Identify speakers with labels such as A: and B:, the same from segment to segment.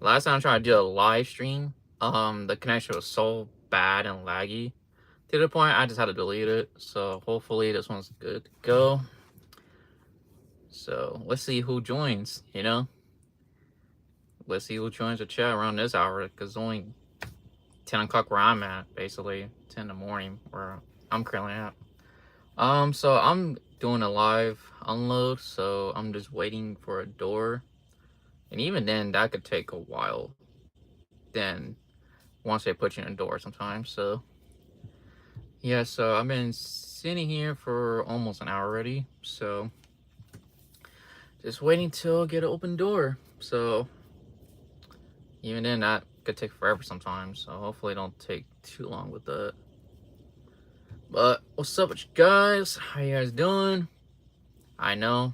A: Last time I tried to do a live stream, the connection was so bad and laggy to the point I just had to delete it. So hopefully this one's good to go. So let's see who joins. Let's see who joins the chat around this hour because it's only 10 o'clock where I'm at, basically 10 in the morning where I'm currently at. So I'm doing a live unload, so I'm just waiting for a door, and even then that could take a while. Then once they put you in a door sometimes, so yeah. So I've been sitting here for almost an hour already, so just waiting till I get an open door. So even then that could take forever sometimes, so hopefully it don't take too long with that. But what's up with you guys? How you guys doing? I know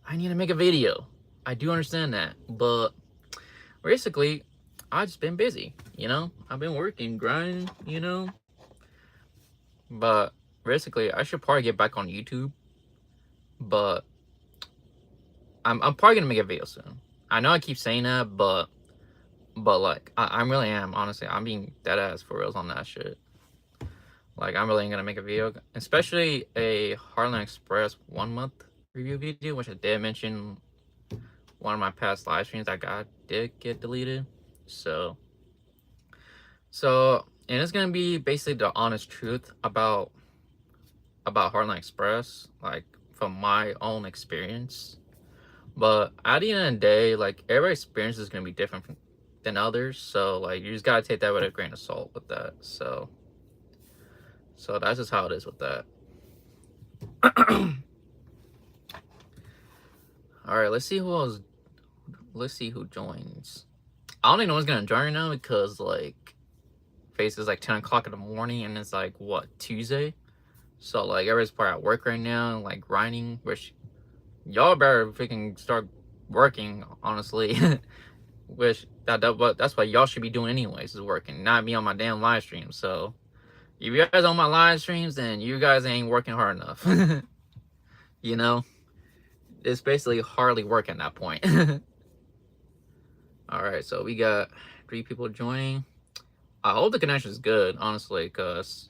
A: I need to make a video. I do understand that, but basically, I've just been busy. I've been working, grinding. But basically, I should probably get back on YouTube. But I'm probably gonna make a video soon. I know I keep saying that, but like I really am, honestly. I'm being dead ass for reals on that shit. Like I'm really gonna make a video, especially a Heartland Express 1 month review video, which I did mention one of my past live streams that did get deleted. So and it's gonna be basically the honest truth about Heartland Express, like from my own experience. But at the end of the day, like every experience is gonna be different than others. So like you just gotta take that with a grain of salt with that. So that's just how it is with that. All right, let's see who else. Let's see who joins. I don't even know who's gonna join right now because like face is like 10 o'clock in the morning and it's like what, Tuesday. So like everybody's probably at work right now, like grinding, which y'all better freaking start working, honestly. Which that's what y'all should be doing anyways, is working, not be on my damn live stream. So if you guys on my live streams, then you guys ain't working hard enough. you know? It's basically hardly working at that point. Alright, so we got 3 people joining. I hope the connection is good, honestly, because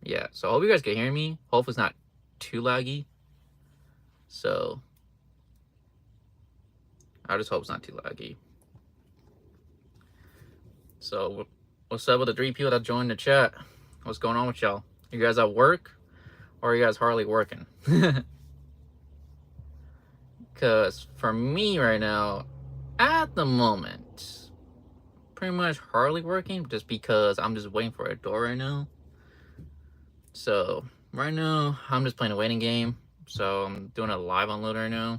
A: yeah, so I hope you guys can hear me. Hopefully it's not too laggy. So I just hope it's not too laggy. So what's up with the 3 people that joined the chat? What's going on with y'all? You guys at work? Or are you guys hardly working? Because for me right now, at the moment, pretty much hardly working just because I'm just waiting for a door right now. So right now, I'm just playing a waiting game. So I'm doing a live unload right now.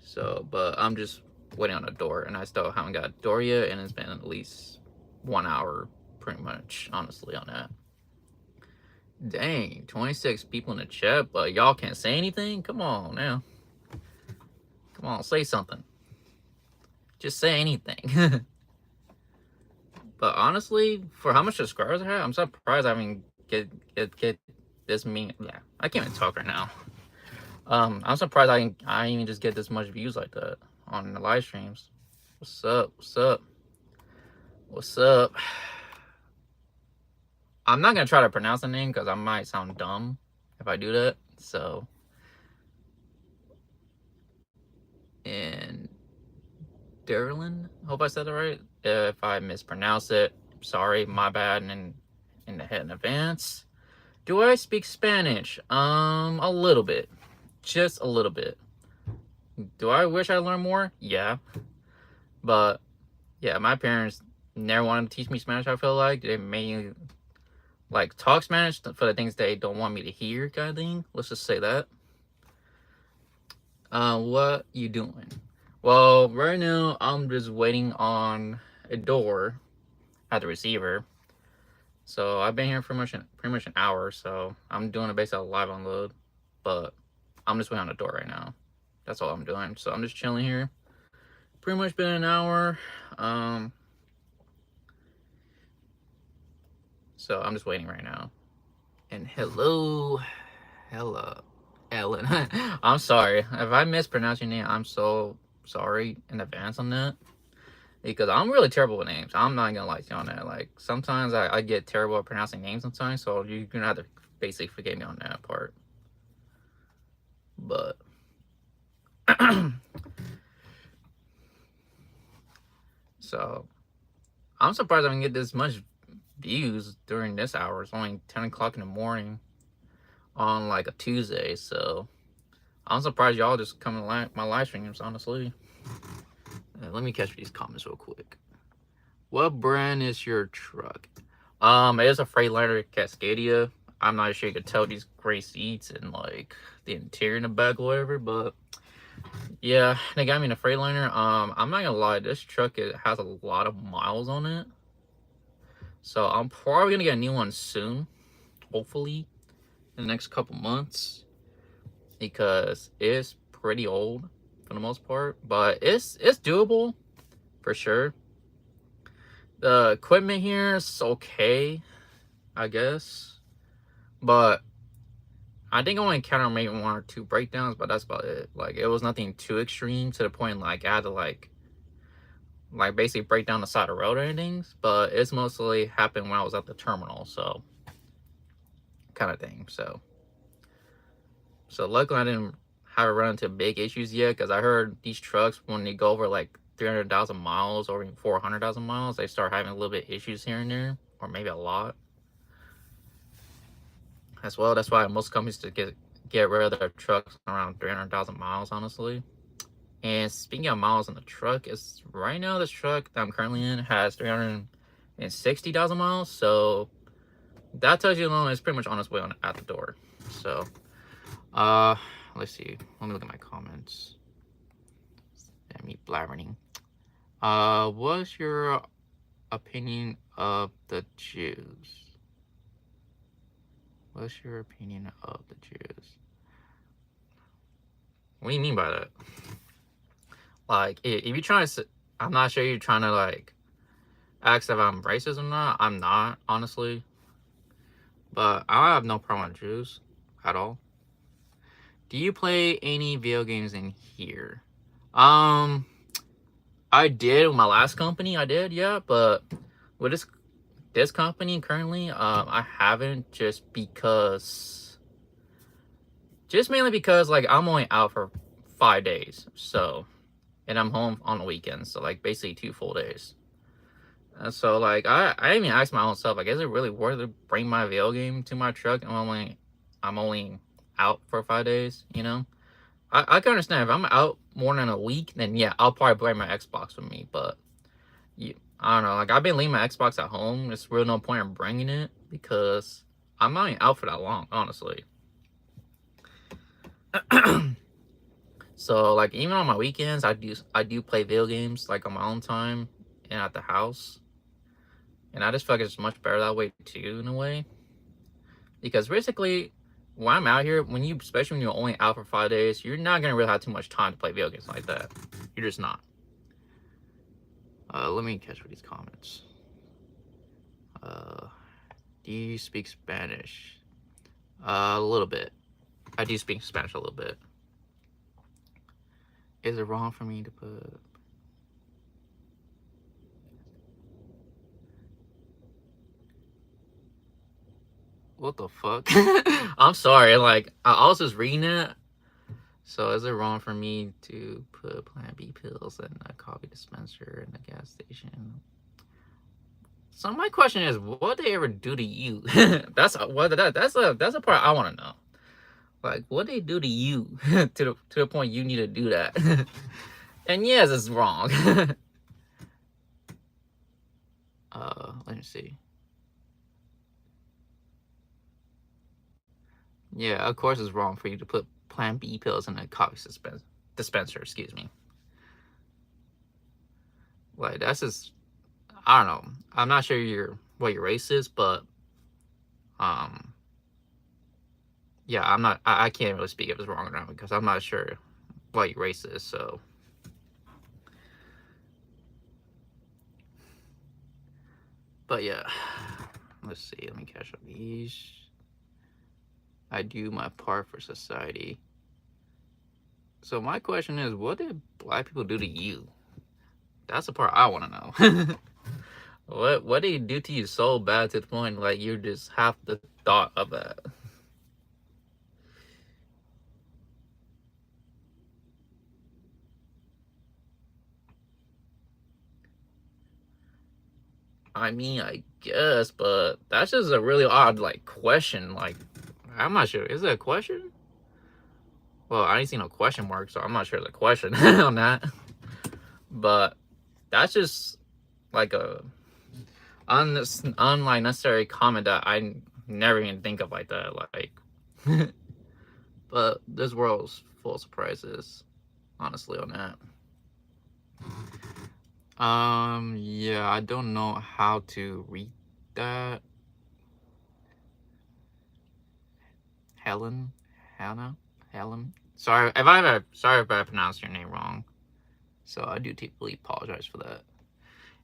A: So, but I'm just waiting on a door, and I still haven't got a door yet, and it's been at least 1 hour, pretty much, honestly, on that. Dang, 26 people in the chat, but y'all can't say anything? Come on now. Come on, say something. Just say anything. But honestly, for how much subscribers I have, I'm surprised I haven't get this many. Yeah, I can't even talk right now. I'm surprised I even just get this much views like that on the live streams. What's up? What's up? What's up? I'm not gonna try to pronounce the name because I might sound dumb if I do that. So, and Derlin, hope I said it right. If I mispronounce it, sorry, my bad. And in the head in advance. Do I speak Spanish? A little bit, just a little bit. Do I wish I learned more? Yeah, but yeah, my parents never wanted to teach me Spanish. I feel like they mainly like talk Spanish for the things they don't want me to hear, kind of thing. Let's just say that. What you doing? Well, right now I'm just waiting on a door at the receiver. So I've been here for pretty much an hour. So I'm doing a basic live unload, but I'm just waiting on the door right now. That's all I'm doing. So I'm just chilling here. Pretty much been an hour. So I'm just waiting right now. And hello, Ellen. I'm sorry if I mispronounce your name. I'm so sorry in advance on that. Because I'm really terrible with names. I'm not gonna lie to you on that. Like, sometimes I get terrible at pronouncing names sometimes, so you're gonna have to basically forgive me on that part. But so I'm surprised I can get this much views during this hour. It's only 10 o'clock in the morning on like a Tuesday, so I'm surprised y'all just come to my live streams, honestly. Let me catch these comments real quick. What brand is your truck? It is a Freightliner Cascadia. I'm not sure you could tell these gray seats and like the interior in the back or whatever, but yeah, they got me in a Freightliner. I'm not gonna lie, this truck, it has a lot of miles on it. So I'm probably gonna get a new one soon, hopefully in the next couple months, because it's pretty old for the most part, but it's doable for sure. The equipment here is okay, I guess, but I think I only encountered maybe 1 or 2 breakdowns, but that's about it. Like, it was nothing too extreme to the point like I had to like basically break down the side of the road or anything. But it's mostly happened when I was at the terminal, so kind of thing. So luckily I didn't have to run into big issues yet, because I heard these trucks, when they go over like 300,000 miles or even 400,000 miles, they start having a little bit issues here and there, or maybe a lot as well. That's why most companies to get rid of their trucks around 300,000 miles, honestly. And speaking of miles on the truck, is right now this truck that I'm currently in has 360,000 miles. So that tells you alone it's pretty much on its way at the door. So let's see. Let me look at my comments. Damn me blabbering. What's your opinion of the Jews? What's your opinion of the Jews? What do you mean by that? Like, if you're trying to, I'm not sure you're trying to like ask if I'm racist or not. I'm not, honestly. But I have no problem with Jews at all. Do you play any video games in here? I did with my last company. I did, yeah. But with this company currently, I haven't, just mainly because like I'm only out for 5 days, so, and I'm home on the weekends, so like basically 2 full days. So like I even asked my own self, like, is it really worth it to bring my video game to my truck? I'm only out for 5 days, you know? I can understand if I'm out more than a week, then yeah, I'll probably bring my Xbox with me. But I don't know, like, I've been leaving my Xbox at home. There's really no point in bringing it because I'm not even out for that long, honestly. So like, even on my weekends, I do play video games like on my own time and at the house, and I just feel like it's much better that way too, in a way, because basically when I'm out here, especially when you're only out for 5 days, you're not gonna really have too much time to play video games like that. You're just not. Let me catch for these comments. Do you speak Spanish? A little bit. I do speak Spanish a little bit. Is it wrong for me to put? What the fuck? I'm sorry. Like, I was just reading it. So is it wrong for me to put Plan B pills in a coffee dispenser in the gas station? So my question is, what did they ever do to you? That's a part I want to know. Like, what did they do to you to the point you need to do that? And yes, it's wrong. Let me see. Yeah, of course it's wrong for you to put Plan B pills in a coffee dispenser. Excuse me. Like, that's just, I don't know. I'm not sure what your race is, but yeah, I can't really speak if it's wrong or not, because I'm not sure what your race is. So but yeah, let's see. Let me catch up these. I do my part for society. So my question is, what did black people do to you? That's the part I want to know. What did he do to you so bad to the point like you just have the thought of that? I mean, I guess, but that's just a really odd like question. Like, I'm not sure. Is it a question? Well, I ain't seen no question mark, so I'm not sure the question on that. But that's just like a unlike necessary comment that I never even think of like that. Like, but this world's full of surprises, honestly, on that. Yeah, I don't know how to read that. Helen, Hannah, Helen. Sorry if I pronounced your name wrong. So I do deeply apologize for that.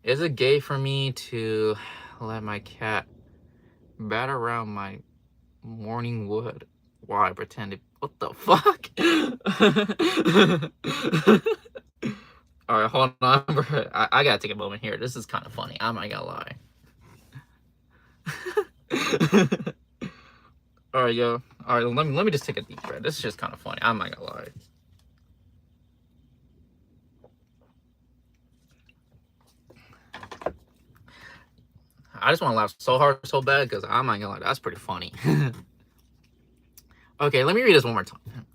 A: Is it gay for me to let my cat bat around my morning wood while I pretend to? What the fuck? All right, hold on. I gotta take a moment here. This is kind of funny. I'm not gonna lie. All right, yo. All right, let me just take a deep breath. This is just kind of funny. I'm not gonna lie. I just want to laugh so hard, so bad, because I'm not gonna lie. That's pretty funny. Okay, let me read this one more time.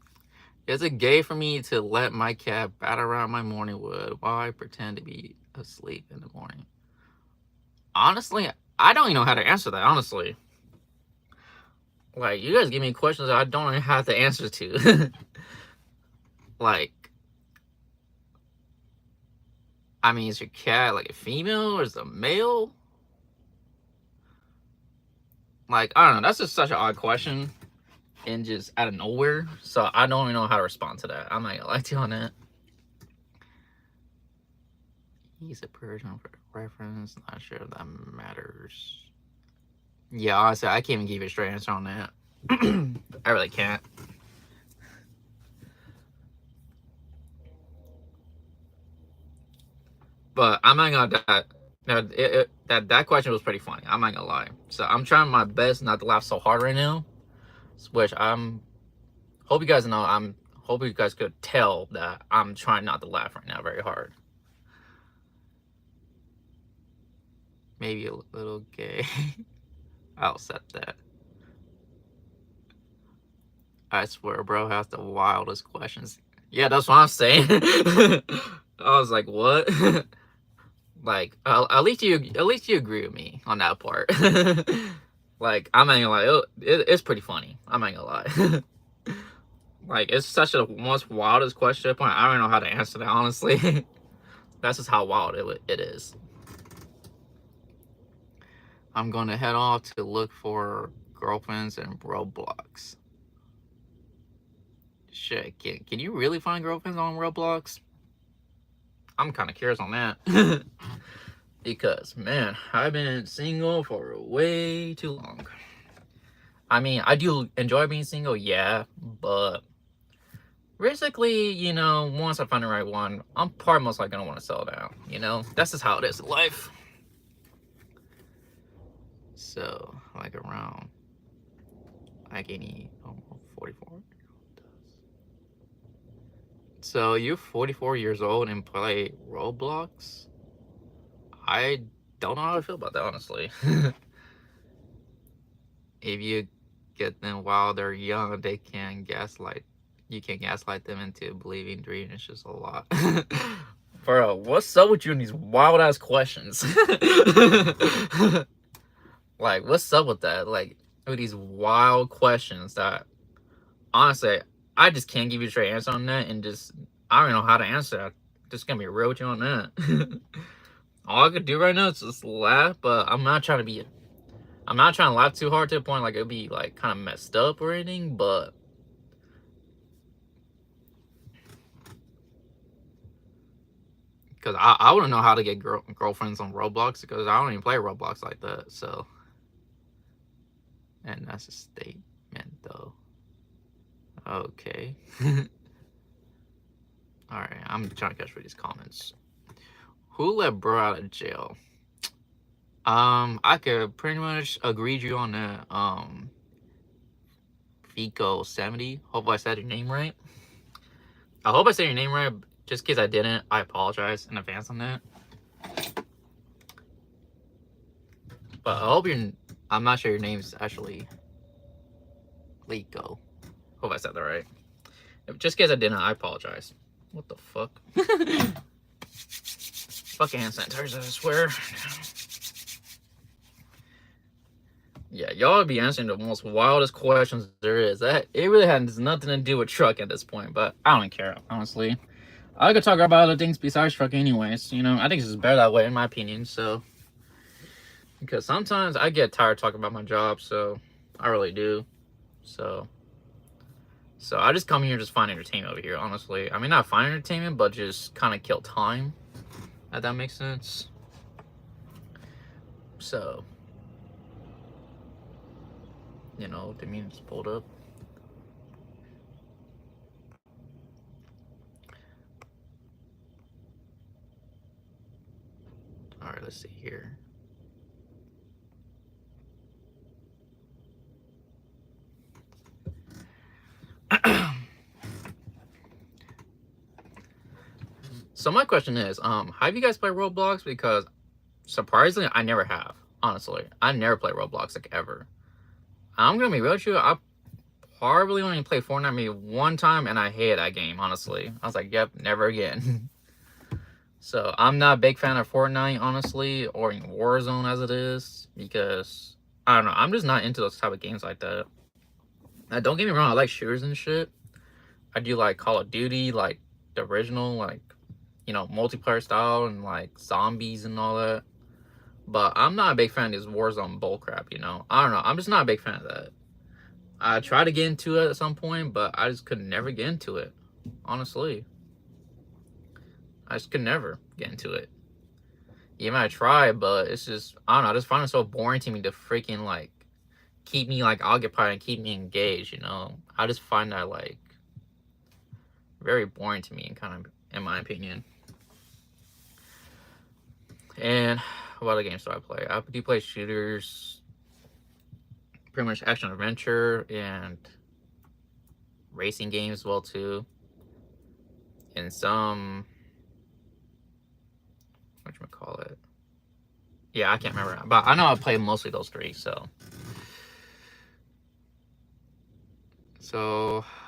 A: Is it gay for me to let my cat bat around my morning wood while I pretend to be asleep in the morning? Honestly, I don't even know how to answer that, honestly. Like, you guys give me questions that I don't even have the answer to. Like, I mean, is your cat like a female or is it a male? Like, I don't know. That's just such an odd question and just out of nowhere. So I don't even know how to respond to that. I'm not gonna lie to you on that. He's a Persian reference. Not sure if that matters. Yeah, honestly, I can't even give you a straight answer on that. I really can't. But I'm not gonna that question was pretty funny. I'm not gonna lie. So I'm trying my best not to laugh so hard right now, which I'm hope you guys know. I'm hope you guys could tell that I'm trying not to laugh right now very hard. Maybe a little gay. I'll accept that. I swear, bro has the wildest questions. Yeah, that's what I'm saying. I was like, what? Like, at least you agree with me on that part. Like, I'm not gonna lie, it's pretty funny. I'm not gonna lie. Like, it's such a most wildest question point. I don't know how to answer that, honestly. That's just how wild it is. I'm gonna head off to look for girlfriends in Roblox. Shit, can you really find girlfriends on Roblox? I'm kind of curious on that. Because, man, I've been single for way too long. I mean, I do enjoy being single, yeah, but basically, you know, once I find the right one, I'm probably most likely gonna want to settle down, you know? That's just how it is in life. So, like around, like 44. So, you're 44 years old and play Roblox? I don't know how I feel about that, honestly. If you get them while they're young, they can gaslight. You can gaslight them into believing dream. It's just a lot. Bro, what's up with you and these wild ass questions? Like, what's up with that? Like, with these wild questions that, honestly, I just can't give you a straight answer on that, and just I don't know how to answer that. Just gonna be real with you on that. All I could do right now is just laugh, but I'm not trying to laugh too hard to the point like it'd be like kind of messed up or anything, but because I wouldn't know how to get girlfriends on Roblox because I don't even play Roblox like that. So, and that's a statement, though. Okay. Alright, I'm trying to catch for these comments. Who let bro out of jail? I could pretty much agree with you on that. Fico70. Hope I said your name right. I hope I said your name right. Just in case I didn't, I apologize in advance on that. But I hope I'm not sure your name's actually Lico. Hope I said that right. Just in case I didn't, I apologize. What the fuck? Fucking hand sanitizer, I swear. Yeah, y'all be answering the most wildest questions there is. That it really has nothing to do with truck at this point, but I don't care, honestly. I could talk about other things besides truck anyways. You know, I think it's just better that way in my opinion, so. Because sometimes I get tired talking about my job, so I really do. So I just come here just find entertainment over here, honestly. I mean, not find entertainment, but just kind of kill time. If that makes sense. So, you know, the means pulled up. All right, let's see here. So my question is, have you guys played Roblox? Because surprisingly, I never have. Honestly, I never played Roblox like ever. I'm gonna be real with you. I probably only played Fortnite maybe one time, and I hated that game. Honestly, I was like, "Yep, never again." So I'm not a big fan of Fortnite, honestly, or Warzone as it is, because I don't know. I'm just not into those type of games like that. Now, don't get me wrong. I like shooters and shit. I do like Call of Duty, like the original, like, you know, multiplayer style and like zombies and all that. But I'm not a big fan of this Warzone bullcrap, you know. I don't know. I'm just not a big fan of that. I tried to get into it at some point, but I just could never get into it. Honestly. I just could never get into it. Even I tried, but it's just, I don't know, I just find it so boring to me to freaking like keep me like occupied and keep me engaged, you know. I just find that like very boring to me and kind of, in my opinion. And what other games do I play? I do play shooters, pretty much action adventure and racing games as well too. And some, whatchamacallit? Yeah, I can't remember, but I know I play mostly those three. So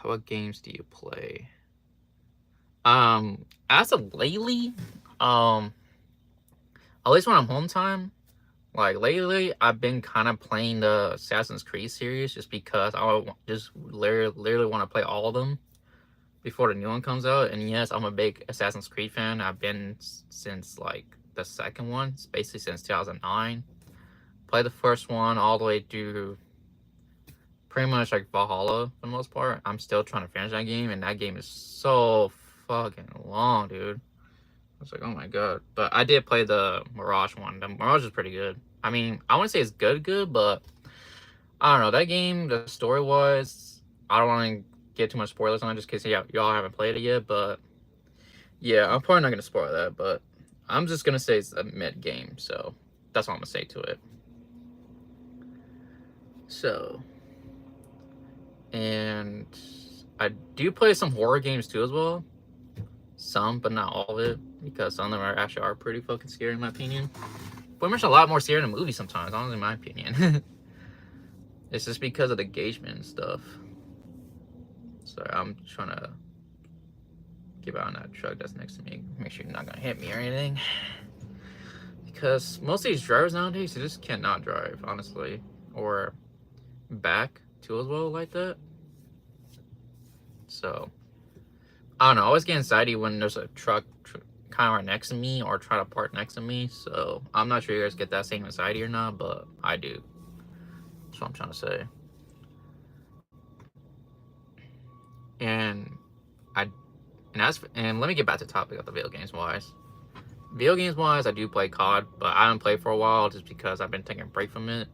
A: what games do you play? As of lately, at least when I'm home time, like lately, I've been kind of playing the Assassin's Creed series just because I just literally want to play all of them before the new one comes out. And yes, I'm a big Assassin's Creed fan. I've been since like the second one, it's basically since 2009. Played the first one all the way through pretty much like Valhalla for the most part. I'm still trying to finish that game, and that game is so fucking long, dude. I was like, oh my god. But I did play the Mirage one. The Mirage is pretty good. I mean, I wouldn't say it's good, but I don't know. That game, the story-wise, I don't want to get too much spoilers on it just in case y'all haven't played it yet. But yeah, I'm probably not going to spoil that. But I'm just going to say it's a mid-game. So that's what I'm going to say to it. So, and I do play some horror games too as well. Some, but not all of it, because some of them are pretty fucking scary in my opinion. Pretty much a lot more scary than movies sometimes, honestly, in my opinion. It's just because of the engagement and stuff. Sorry, I'm trying to get out on that truck that's next to me. Make sure you're not gonna hit me or anything. Because most of these drivers nowadays, they just cannot drive, honestly. Or back too as well like that. So I don't know, I always get anxiety when there's a truck kind of right next to me or try to park next to me. So I'm not sure you guys get that same anxiety or not, but I do. That's what I'm trying to say. And let me get back to the topic of the video games wise. Video games wise, I do play COD, but I haven't played for a while just because I've been taking a break from it.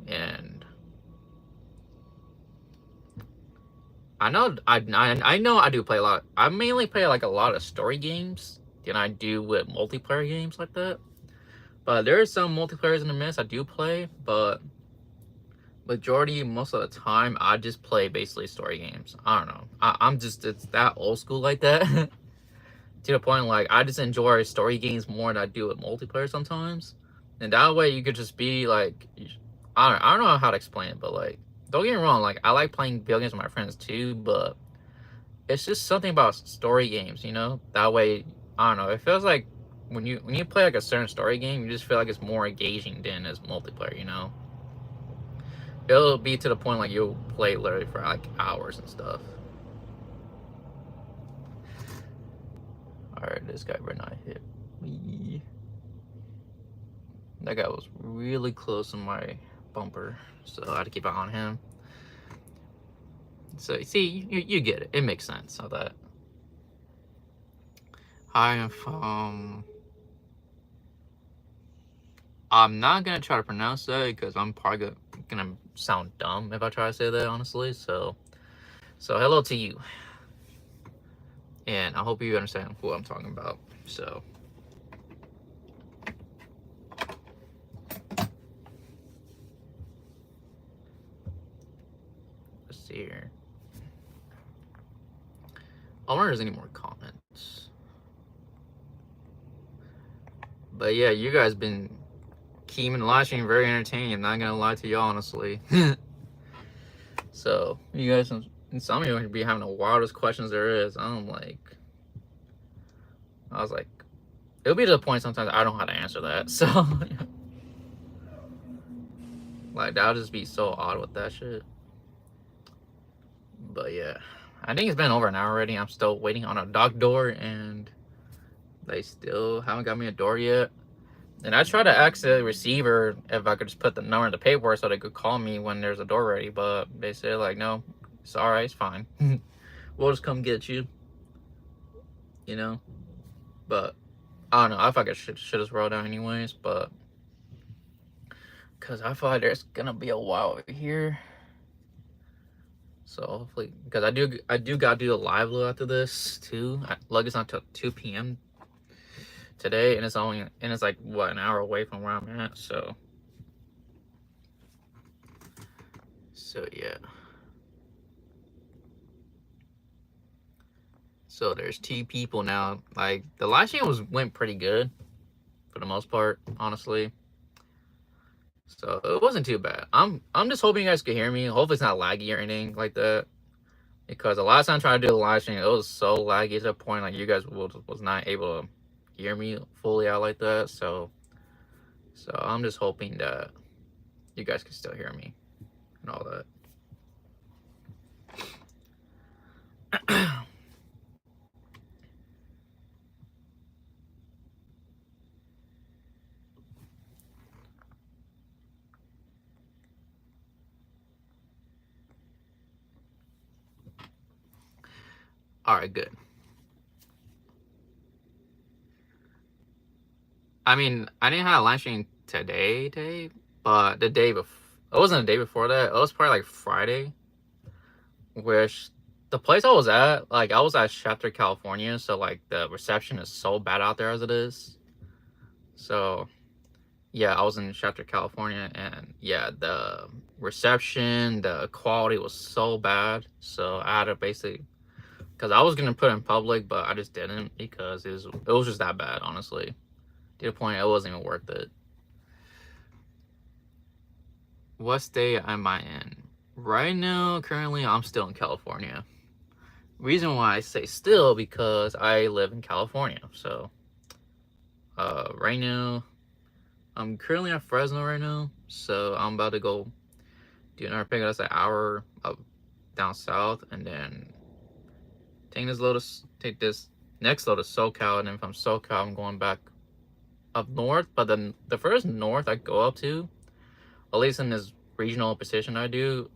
A: And I know I do play a lot. I mainly play like a lot of story games than I do with multiplayer games like that. But there is some multiplayers in the mix I do play, but majority most of the time I just play basically story games. I don't know. I'm just it's that old school like that. To the point like I just enjoy story games more than I do with multiplayer sometimes. And that way you could just be like I don't know how to explain it, but like don't get me wrong, like I like playing video games with my friends too, but it's just something about story games, you know? That way I don't know, it feels like when you play like a certain story game, you just feel like it's more engaging than as multiplayer, you know? It'll be to the point like you'll play literally for like hours and stuff. Alright, this guy better not hit me. That guy was really close to my bumper, so I had to keep an eye on him. So, see, you get it. It makes sense how that. I am from... I'm not gonna try to pronounce that because I'm probably gonna sound dumb if I try to say that, honestly. So hello to you. And I hope you understand who I'm talking about. So... let's see here. I wonder if there's any more comments. But yeah, you guys been keeping the live stream very entertaining. I'm not gonna lie to you, honestly. So you guys, and some of you would be having the wildest questions there is. I was like, it'll be to the point sometimes I don't know how to answer that. So like that'll just be so odd with that shit. But yeah, I think it's been over an hour already. I'm still waiting on a dock door, and they still haven't got me a door yet. And I tried to ask the receiver if I could just put the number in the paperwork so they could call me when there's a door ready, but they said like, no, it's all right, it's fine. We'll just come get you, you know. But I don't know. I feel like I should just roll down anyways, but because I feel like there's gonna be a while over here. So hopefully, because I do gotta do a live load after this too. Luggage not till 2 p.m. today, and it's like what, an hour away from where I'm at. So yeah. So there's 2 people now. Like the live stream went pretty good for the most part, honestly. So it wasn't too bad. I'm just hoping you guys could hear me. Hopefully it's not laggy or anything like that. Because the last time I tried to do a live stream, it was so laggy to the point like you guys was not able to hear me fully out like that. So I'm just hoping that you guys can still hear me and all that. All right, good. I mean, I didn't have a live stream today, but the day before, it wasn't the day before that. It was probably like Friday, which the place I was at, like I was at Shafter, California, so like the reception is so bad out there as it is. So yeah, I was in Shafter, California, and yeah, the reception, the quality was so bad. So I had to basically, because I was gonna put it in public, but I just didn't because it was just that bad, honestly. To the point it wasn't even worth it. What state am I in? Right now, currently, I'm still in California. Reason why I say still, because I live in California. So, right now, I'm currently at Fresno right now. So, I'm about to go do another pickup. That's an hour up down south. And then take this next load of SoCal. And then from SoCal, I'm going back up north. But then the first north I go up to, at least in this regional position I do,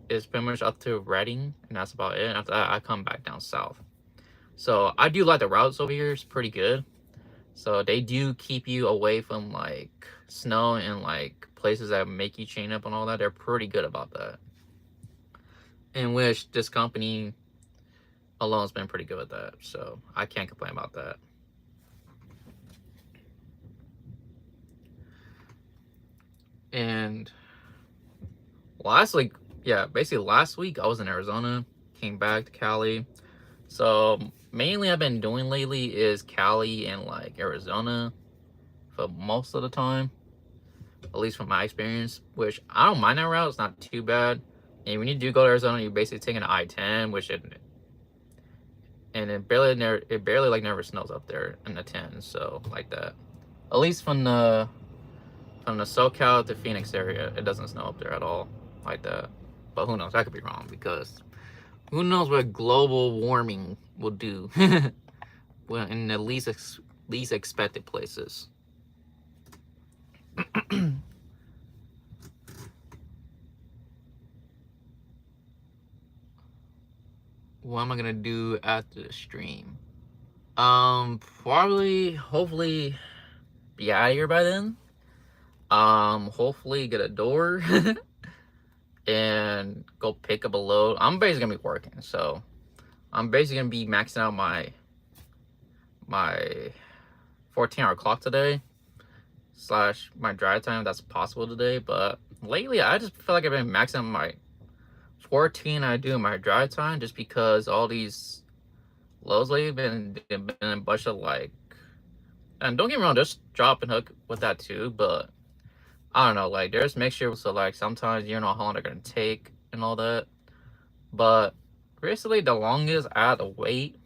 A: is pretty much up to Redding, and that's about it. After that, I come back down south. So I do like the routes over here. It's pretty good. So they do keep you away from like snow and like places that make you chain up and all that. They're pretty good about that. in which this company alone has been pretty good with that. So I can't complain about that. And last week, yeah, basically last week I was in Arizona, came back to Cali. So mainly I've been doing lately is Cali and like Arizona for most of the time, at least from my experience, which I don't mind that route. It's not too bad. And when you do go to Arizona, you're basically taking an I-10, which it barely like never snows up there in the 10, so like that. At least from the SoCal to Phoenix area, it doesn't snow up there at all like that. But who knows? I could be wrong, because who knows what global warming will do well in the least expected places. What am I gonna do after the stream? Probably, hopefully, be out of here by then. Hopefully get a door and go pick up a load. I'm basically gonna be working, so I'm basically gonna be maxing out my 14-hour clock today / my drive time that's possible today. But lately I just feel like I've been maxing out my 14 I do my drive time, just because all these lows lately been a bunch of like, and don't get me wrong, just drop and hook with that too, but I don't know, like there's mixture, so like sometimes you don't know how long they're gonna take and all that. But recently the longest I had to wait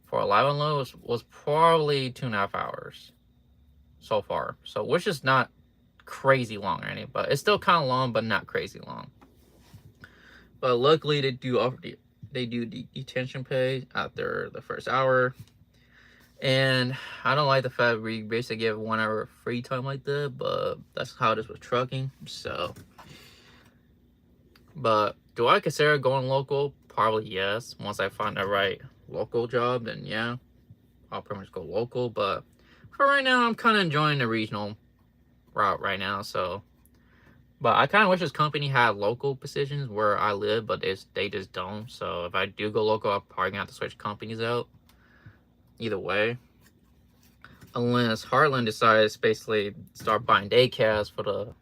A: for a live unload was probably 2.5 hours so far. So which is not crazy long or anything, but it's still kind of long, but not crazy long. But luckily they do offer the detention pay after the first hour. And I don't like the fact we basically give 1 hour free time like that, but that's how it is with trucking. So, but do I consider going local? Probably yes. Once I find the right local job, then yeah, I'll pretty much go local. But for right now, I'm kind of enjoying the regional route right now. So, but I kind of wish this company had local positions where I live, but they just don't. So if I do go local, I'm probably gonna have to switch companies out. Either way, unless Heartland decides basically start buying day cabs for the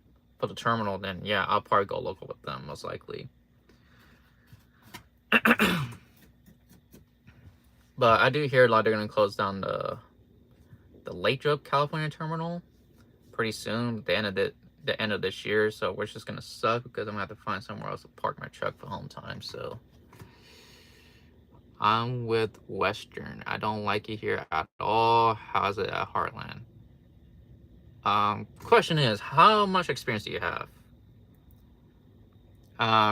A: terminal, then yeah, I'll probably go local with them most likely. But I do hear a lot they're gonna close down the Lathrop, California terminal pretty soon, the end of this year. So which is gonna suck, because I'm gonna have to find somewhere else to park my truck for home time. So I'm with Western. I don't like it here at all. How's it at Heartland? Question is, how much experience do you have?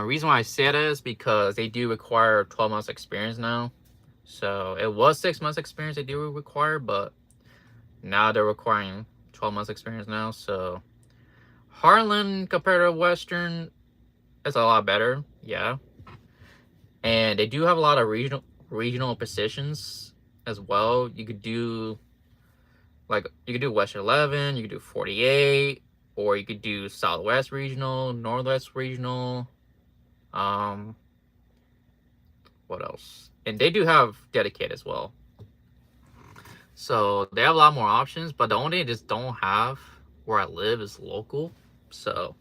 A: Reason why I say that is because they do require 12 months experience now. So it was 6 months experience they do require, but now they're requiring 12 months experience now. So Heartland compared to Western, it's a lot better, yeah. And they do have a lot of regional positions as well. You could do Western 11, you could do 48, or you could do Southwest Regional, Northwest Regional. What else? And they do have dedicated as well. So they have a lot more options, but the only thing they just don't have where I live is local. So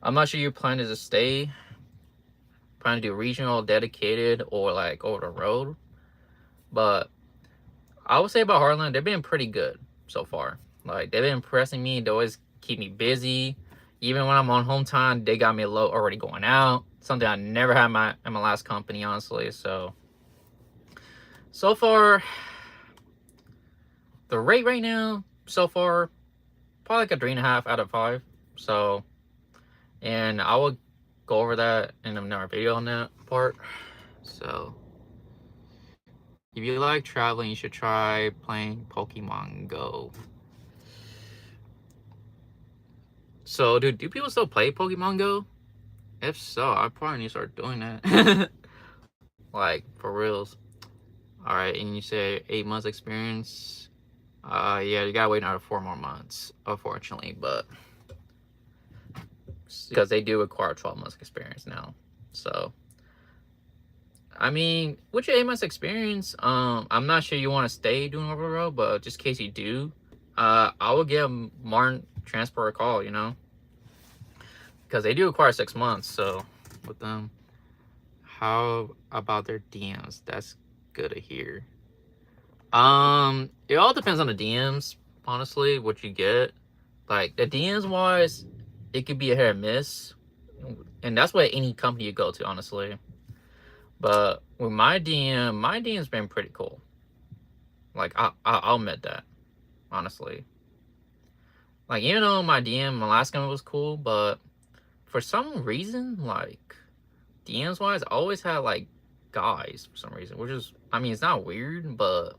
A: I'm not sure you plan to just stay, plan to do regional, dedicated, or like over the road. But I would say about Heartland, they've been pretty good so far. Like they've been impressing me. They always keep me busy. Even when I'm on home time, they got me a load already going out. Something I never had in my last company, honestly. So far, the rate right now, so far, probably like a 3.5 out of 5. So, and I will go over that in another video on that part. So, if you like traveling, you should try playing Pokemon Go. So, dude, do people still play Pokemon Go? If so, I probably need to start doing that. Like, for reals. Alright, and you say 8 months experience. Yeah, you gotta wait another 4 more months, unfortunately, but because they do require 12 months experience now. So I mean, with your 8 months experience, I'm not sure you want to stay doing over the road, but just in case you do, I would give Martin Transport a call, you know, because they do require 6 months. So with them, how about their DMs? That's good to hear. It all depends on the DMs, honestly, what you get. Like the DMs wise, it could be a hit or miss, and that's what any company you go to, honestly. But with my DM's been pretty cool. Like I'll admit that, honestly. Like even though my DM, my last company was cool, but for some reason, like DMs wise, I always had like guys for some reason, which is, I mean, it's not weird, but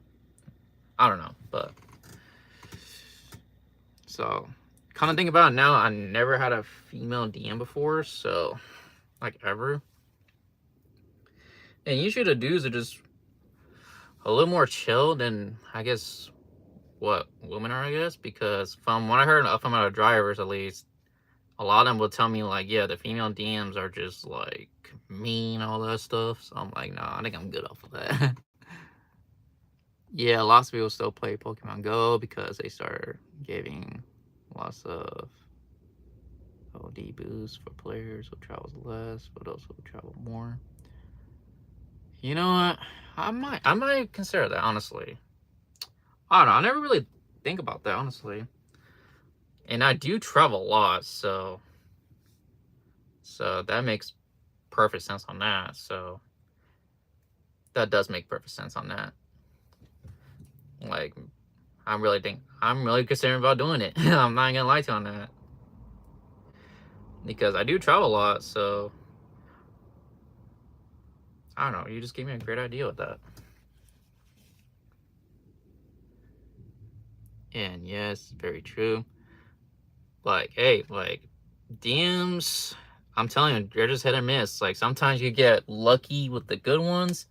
A: I don't know. But so kind of think about it now, I never had a female DM before, so like ever. And usually the dudes are just a little more chill than, I guess, what women are, I guess, because from what I heard from other drivers, at least, a lot of them will tell me like, yeah, the female DMs are just like mean, all that stuff. So I'm like, nah, I think I'm good off of that. Yeah, lots of people still play Pokemon Go because they started giving lots of OD boosts for players who travels less, but also travel more. You know what? I might consider that, honestly. I don't know. I never really think about that, honestly. And I do travel a lot, so that makes perfect sense on that. So that does make perfect sense on that. Like, I'm really concerned about doing it. I'm not gonna lie to you on that, because I do travel a lot. So I don't know. You just gave me a great idea with that. And yes, very true. Like, hey, like DMs, I'm telling you, they're just hit or miss. Like sometimes you get lucky with the good ones,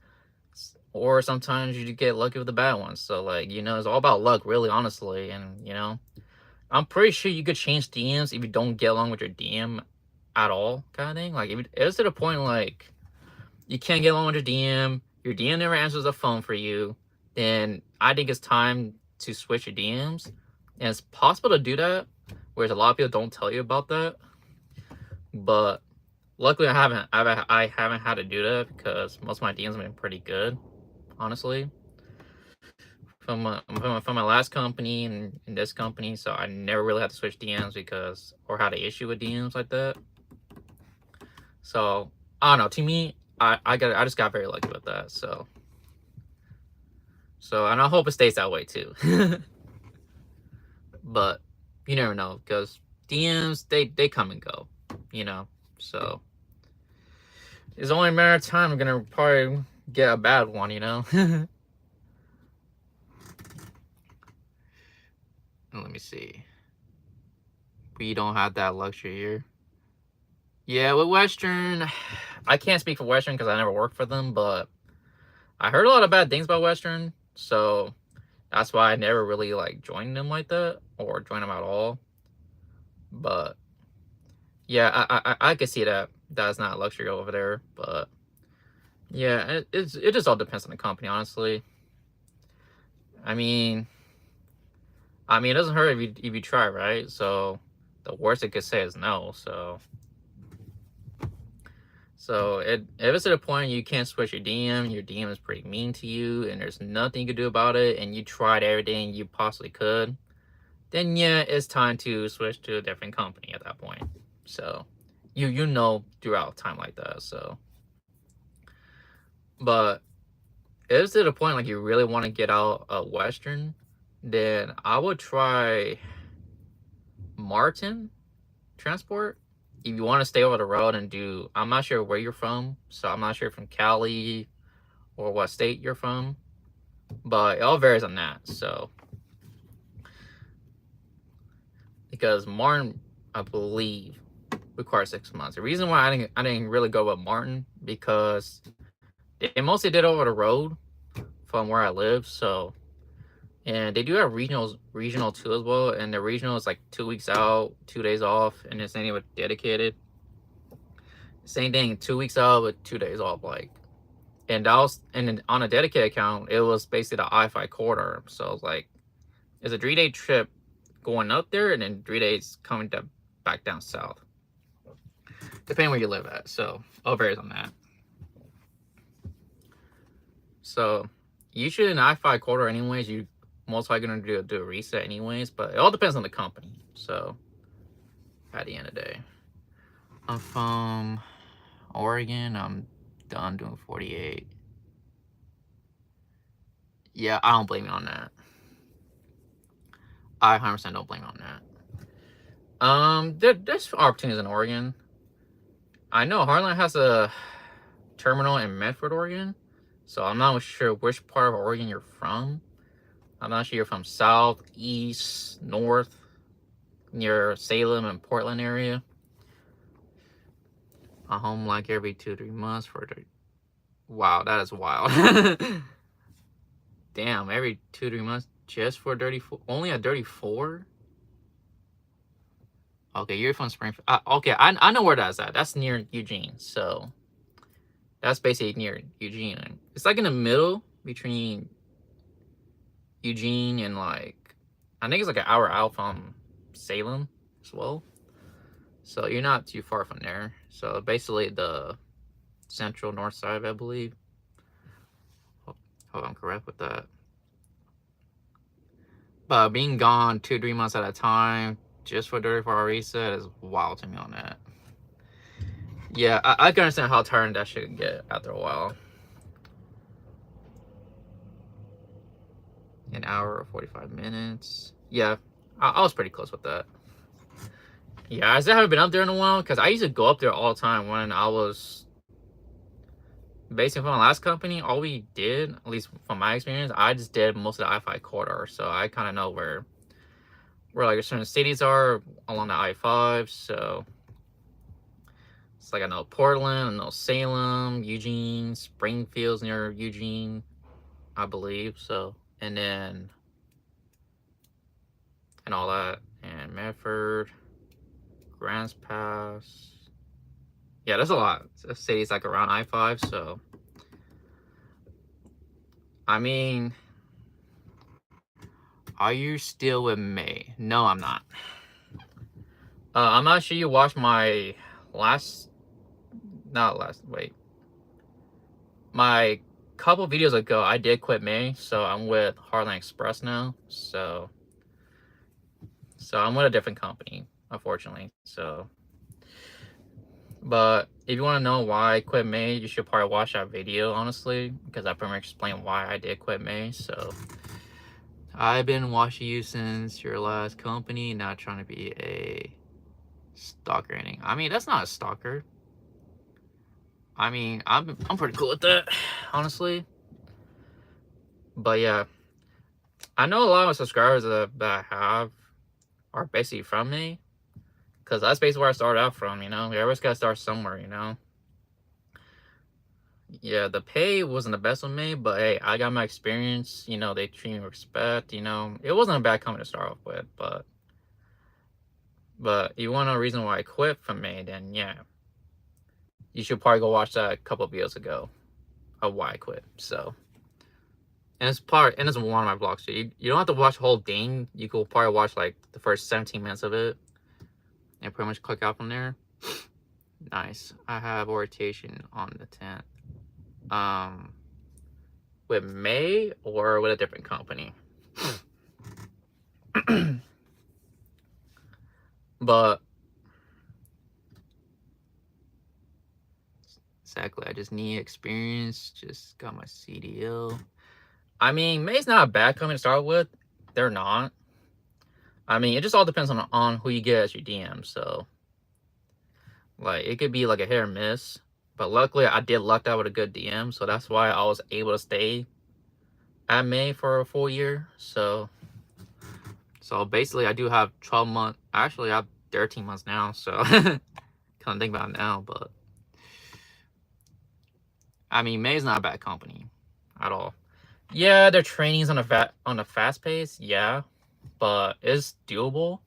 A: or sometimes you get lucky with the bad ones. So like, you know, it's all about luck, really, honestly. And you know, I'm pretty sure you could change DMs if you don't get along with your DM at all, kind of thing. Like if it's to the point like you can't get along with your DM never answers the phone for you, then I think it's time to switch your DMs. And it's possible to do that, whereas a lot of people don't tell you about that. But luckily, I haven't had to do that because most of my DMs have been pretty good, honestly. From my last company and in this company, so I never really had to switch DMs because, or had an issue with DMs like that. So I don't know. To me, I just got very lucky with that. So and I hope it stays that way too. But you never know, because DMs, they come and go, you know. So it's only a matter of time I'm gonna probably get a bad one, you know. Let me see. We don't have that luxury here. Yeah, with Western, I can't speak for Western because I never worked for them, but I heard a lot of bad things about Western, so that's why I never really like joined them like that or joined them at all. But yeah, I could see that that's not a luxury over there, but yeah, it just all depends on the company, honestly. I mean, it doesn't hurt if you try, right? So the worst it could say is no. So if it's to the point you can't switch your DM is pretty mean to you, and there's nothing you can do about it, and you tried everything you possibly could, then yeah, it's time to switch to a different company at that point. So you know throughout time like that. So, but if it's to the point like you really want to get out of Western, then I would try Martin Transport. If you want to stay over the road and do, I'm not sure where you're from, so I'm not sure from Cali or what state you're from, but it all varies on that. So because Martin, I believe, requires 6 months. The reason why I didn't really go with Martin, because they mostly did over the road from where I live. So, and they do have regional too as well, and the regional is like 2 weeks out, 2 days off, and it's same with dedicated. Same thing, 2 weeks out with 2 days off. Like And that was, and then on a dedicated account, it was basically the I-5 corridor. So it's like, it's a 3-day trip going up there, and then 3 days coming back down south, depending where you live at. So all varies on that. So usually in the I-5 corridor, anyways, you most likely gonna do a reset anyways, but it all depends on the company. So at the end of the day, I'm from Oregon. I'm done doing 48. Yeah, I don't blame you on that. I 100% don't blame you on that. There's opportunities in Oregon. I know Heartland has a terminal in Medford, Oregon. So I'm not sure which part of Oregon you're from. I'm not sure you're from south, east, north, near Salem and Portland area. A home like every 2-3 months for the... Wow, that is wild. Damn, every 2-3 months just for 34? Only a 34? Okay, you're from Springfield. Okay, I know where that's at. That's near Eugene. So that's basically near Eugene. It's like in the middle between Eugene and like, I think it's like an hour out from Salem as well. So you're not too far from there. So basically the central north side, I believe. Hope I'm correct with that. But being gone 2-3 months at a time just for 34-hour reset is wild to me on that. Yeah, I can understand how tiring that shit can get after a while. An hour or 45 minutes. Yeah, I was pretty close with that. Yeah, I still haven't been up there in a while because I used to go up there all the time when I was basically from my last company. All we did, at least from my experience, I just did most of the I-5 corridor, so I kind of know where like certain cities are along the I-5. So it's like I know Portland, I know Salem, Eugene, Springfield's near Eugene, I believe. So and then and all that, and Medford, Grants Pass. Yeah, there's a lot of cities like around I-5. So I mean, are you still with May? No, I'm not. I'm not sure you watched my my couple videos ago. I did quit May, so I'm with Heartland Express now. So I'm with a different company, unfortunately. So, but if you want to know why I quit May, you should probably watch that video, honestly, because I pretty much explained why I did quit May. So I've been watching you since your last company, not trying to be a stalker or anything. I mean, that's not a stalker. I mean, I'm pretty cool with that, honestly. But yeah, I know a lot of subscribers that I have are basically from me, because that's basically where I started out from. You know, everybody's got to start somewhere. You know. Yeah, the pay wasn't the best with me, but hey, I got my experience. You know, they treat me with respect. You know, it wasn't a bad company to start off with, but you want to know a reason why I quit from May, then yeah, you should probably go watch that a couple of videos ago of why I quit. So, and it's one of my vlogs. So you don't have to watch the whole thing. You could probably watch like the first 17 minutes of it and pretty much click out from there. Nice. I have orientation on the 10th. With May or with a different company. But exactly, I just need experience. Just got my CDL. I mean, May's not a bad company to start with. They're not. I mean, it just all depends on who you get as your DM. So, like, it could be like a hit or miss. But luckily, I did luck out with a good DM. So that's why I was able to stay at May for a full year. So basically, I do have 12 months. Actually, I have 13 months now. So, kind of think about it now. But, I mean, May's not a bad company at all. Yeah, their training's on a fast pace, yeah, but it's doable.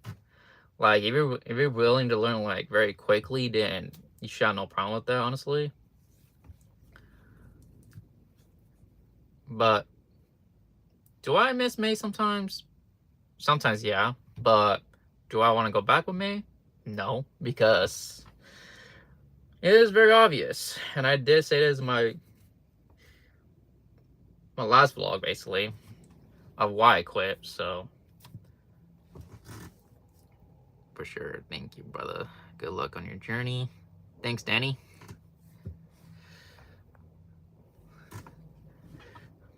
A: Like if you're willing to learn like very quickly, then you should have no problem with that, honestly. But do I miss May sometimes? Sometimes, yeah. But do I want to go back with May? No, because it is very obvious. And I did say this in my last vlog, basically, of why I quit. So, for sure, thank you, brother. Good luck on your journey. Thanks, Danny.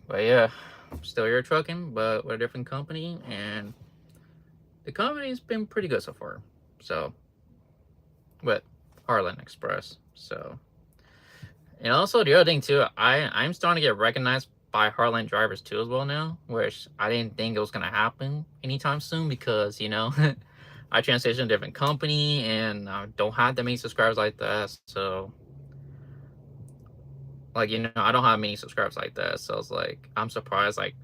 A: But yeah, I'm still here trucking, but with a different company, and the company's been pretty good so far. So, with Heartland Express. So, and also the other thing too, I'm starting to get recognized by Heartland drivers too as well now, which I didn't think it was gonna happen anytime soon because you know I transitioned to a different company and I don't have that many subscribers like that. So, like, you know, I don't have many subscribers like that. So it's like I'm surprised like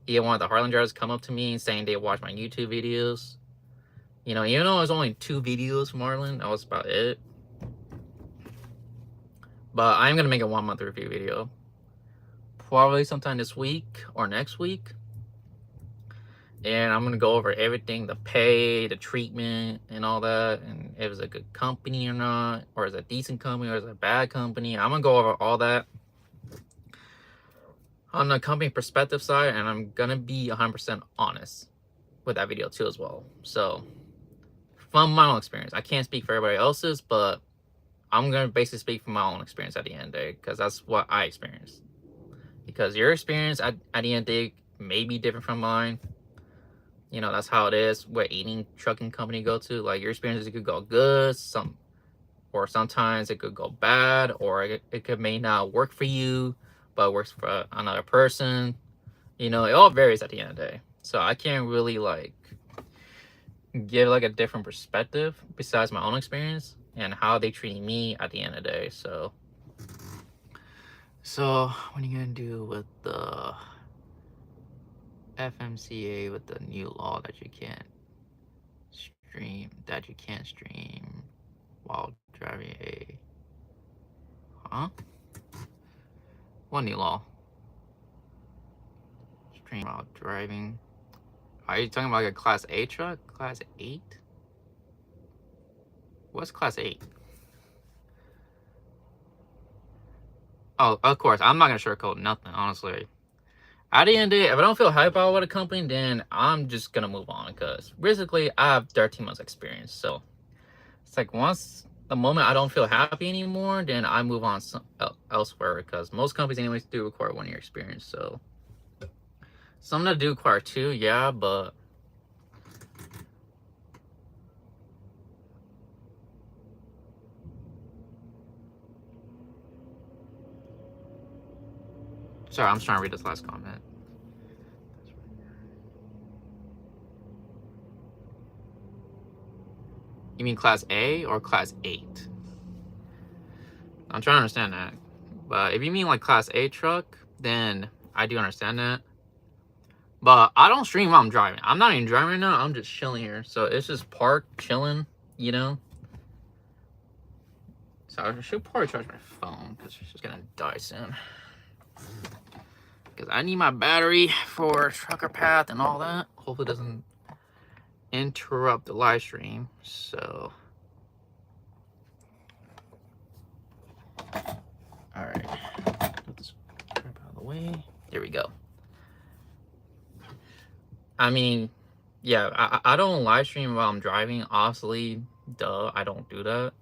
A: either one of the Heartland drivers come up to me saying they watch my YouTube videos. You know, even though it was only 2 videos from Heartland, that was about it. But I'm gonna make a 1-month review video. Probably sometime this week or next week. And I'm gonna go over everything, the pay, the treatment, and all that, and if it's a good company or not, or is it a decent company, or is it a bad company. I'm gonna go over all that on the company perspective side, and I'm gonna be 100% honest with that video too as well. So, from my own experience, I can't speak for everybody else's, but I'm gonna basically speak from my own experience at the end of the day, because that's what I experienced. Because your experience at the end of the day may be different from mine. You know, that's how it is. What any trucking company you go to, like your experiences, it could go good, or sometimes it could go bad, or it could may not work for you, but works for another person. You know, it all varies at the end of the day. So I can't really like give like a different perspective besides my own experience and how they treat me at the end of the day. So what are you gonna do with the FMCA, with the new law that you can't stream while driving a what new law? Stream while driving. Are you talking about like a class A truck? Class 8? What's class 8? Oh, of course. I'm not gonna sugarcoat nothing, honestly. At the end of the day, if I don't feel hype about what a company, then I'm just gonna move on, because basically I have 13 months experience. So it's like once the moment I don't feel happy anymore, then I move on elsewhere, because most companies anyways do require 1 year experience. So some that do require 2, yeah, but sorry, I'm just trying to read this last comment. You mean class A or class 8? I'm trying to understand that. But if you mean like class A truck, then I do understand that. But I don't stream while I'm driving. I'm not even driving right now. I'm just chilling here. So it's just parked, chilling, you know? So I should probably charge my phone because it's just gonna die soon. Because I need my battery for Trucker Path and all that. Hopefully it doesn't interrupt the live stream. So, all right, put this crap out of the way. There we go. I mean, yeah, I don't live stream while I'm driving. Obviously, duh, I don't do that.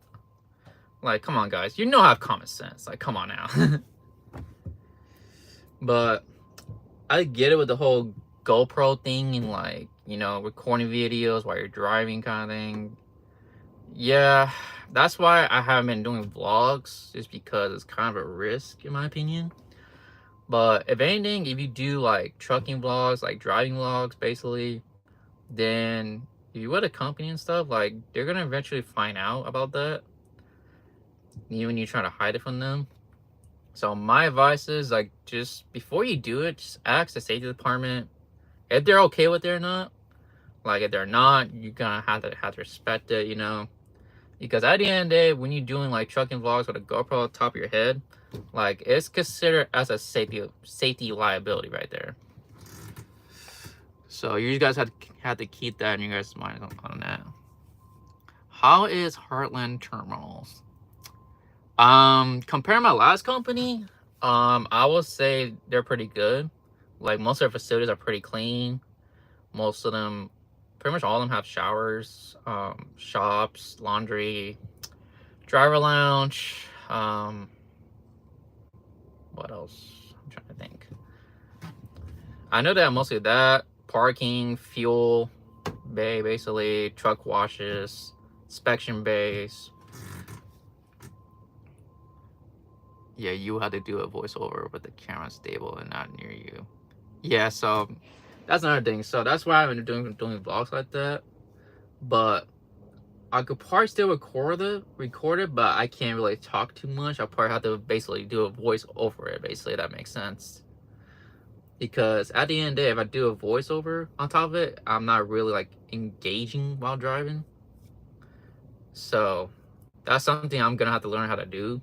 A: Like, come on, guys, you know I have common sense. Like, come on now. But I get it with the whole GoPro thing and like, you know, recording videos while you're driving kind of thing. Yeah, that's why I haven't been doing vlogs, just because it's kind of a risk in my opinion. But if anything, if you do like trucking vlogs, like driving vlogs basically, then if you with a company and stuff, like they're gonna eventually find out about that, even when you try to hide it from them. So my advice is like, just before you do it, just ask the safety department if they're okay with it or not. Like if they're not, you're gonna have to respect it, you know. Because at the end of the day, when you're doing like trucking vlogs with a GoPro on top of your head, Like, it's considered as a safety liability right there. So you guys have to keep that in your guys' mind on that. How is Heartland Terminals? Compared to my last company, I would say they're pretty good. Like, most of their facilities are pretty clean. Most of them, pretty much all of them have showers, shops, laundry, driver lounge. What else? I'm trying to think. I know that mostly that, parking, fuel bay, basically, truck washes, inspection bays. Yeah, you had to do a voiceover with the camera stable and not near you. Yeah, so that's another thing. So that's why I've been doing vlogs like that. But I could probably still record it, but I can't really talk too much. I'll probably have to basically do a voice over it, basically, if that makes sense. Because at the end of the day, if I do a voiceover on top of it, I'm not really like engaging while driving. So that's something I'm gonna have to learn how to do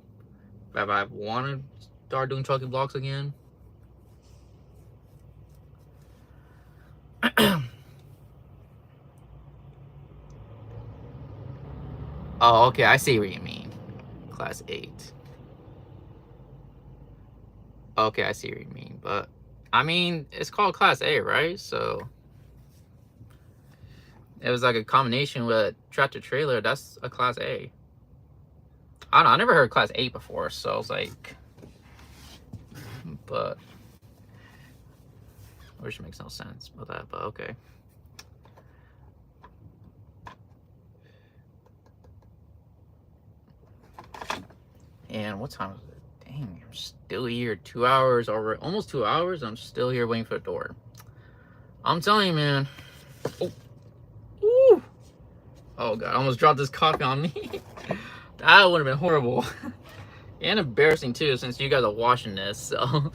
A: if I want to start doing trucking vlogs again. Oh, okay, I see what you mean. Class 8. Okay, I see what you mean. But, I mean, it's called Class A, right? So, it was like a combination with tractor trailer. That's a Class A. I don't know, I never heard Class 8 before, so I was like... But... which makes no sense about that, but okay. And what time is it? Dang, I'm still here 2 hours already, almost 2 hours. I'm still here waiting for the door. I'm telling you, man. Oh, ooh. Oh god, I almost dropped this coffee on me. That would have been horrible. And embarrassing too, since you guys are watching this, so.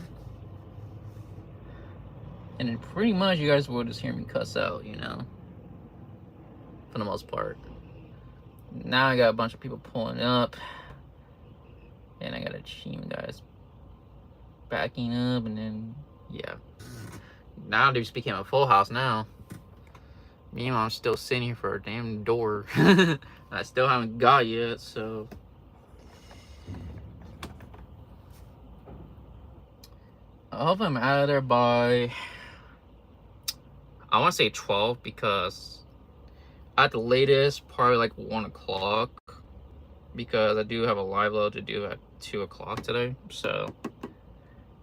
A: And then pretty much you guys will just hear me cuss out, you know, for the most part. Now I got a bunch of people pulling up. And I got a team guys backing up, and then, yeah. Now they just became a full house now. Meanwhile, I'm still sitting here for a damn door. I still haven't got yet, so. I hope I'm out of there by, I want to say 12, because at the latest, probably like 1 o'clock. Because I do have a live load to do at 2 o'clock today, so.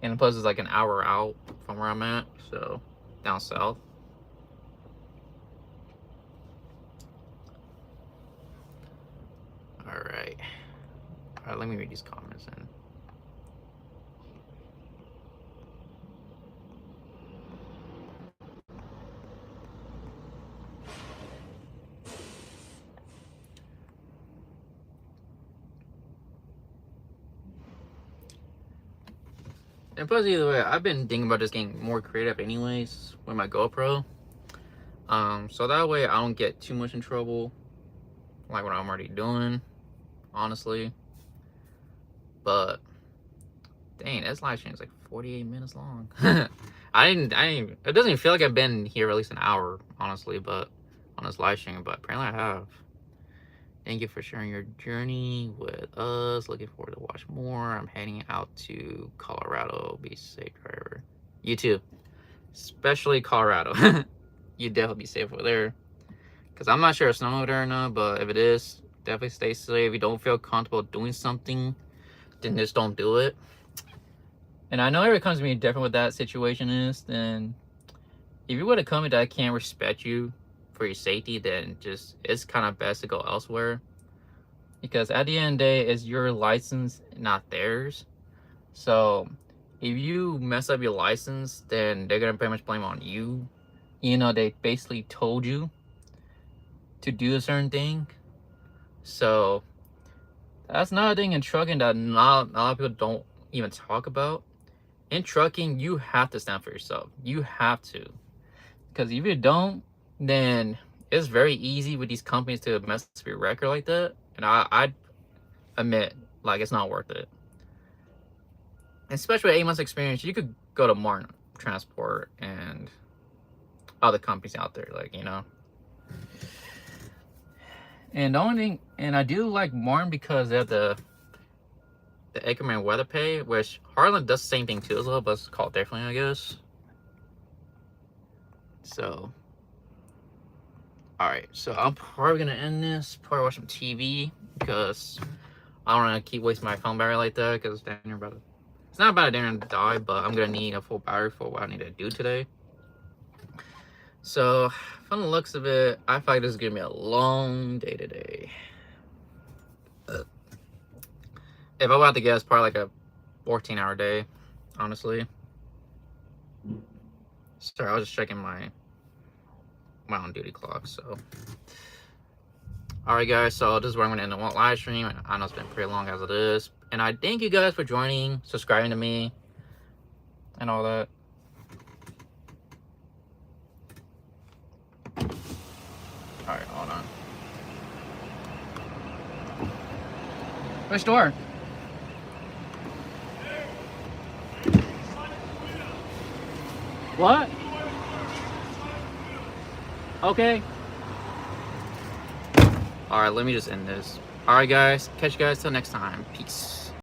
A: And plus it's like an hour out from where I'm at, so down south. Alright, let me read these comments in. And plus, either way, I've been thinking about just getting more creative anyways with my GoPro. So that way I don't get too much in trouble, like what I'm already doing, honestly. But dang, this live stream is like 48 minutes long. I didn't, it doesn't even feel like I've been here at least an hour, honestly, but on this live stream, but apparently I have. Thank you for sharing your journey with us. Looking forward to watch more. I'm heading out to Colorado. Be safe, driver. You too. Especially Colorado. You definitely be safe over there. Because I'm not sure if it's snowing over there or not, but if it is, definitely stay safe. If you don't feel comfortable doing something, then just don't do it. And I know every company different what that situation is, then if you would have come that I can't respect you for your safety, then just it's kind of best to go elsewhere, because at the end of the day, it's your license, not theirs. So if you mess up your license, then they're gonna pretty much blame on you. You know, they basically told you to do a certain thing. So that's another thing in trucking that not a lot of people don't even talk about. In trucking, you have to stand for yourself. You have to, because if you don't, then it's very easy with these companies to mess up your record like that. And I admit, like, it's not worth it. especially with 8 months experience, you could go to Martin Transport and other companies out there, like, you know. And the only thing, and I do like Martin because they have the Ackerman Weather Pay, which Heartland does the same thing too as well, but it's called differently, I guess. So, alright, so I'm probably gonna end this, probably watch some TV, because I don't want to keep wasting my phone battery like that, because it's not about to die, but I'm gonna need a full battery for what I need to do today. So, from the looks of it, I feel like this is gonna be a long day today. If I were to guess, probably like a 14-hour day, honestly. Sorry, I was just checking my on duty clock. So, alright, guys. So this is where I'm gonna end the live stream. I know it's been pretty long as it is, and I thank you guys for joining, subscribing to me, and all that. Alright, hold on. Which door? What? Okay. Alright, let me just end this. Alright, guys. Catch you guys till next time. Peace.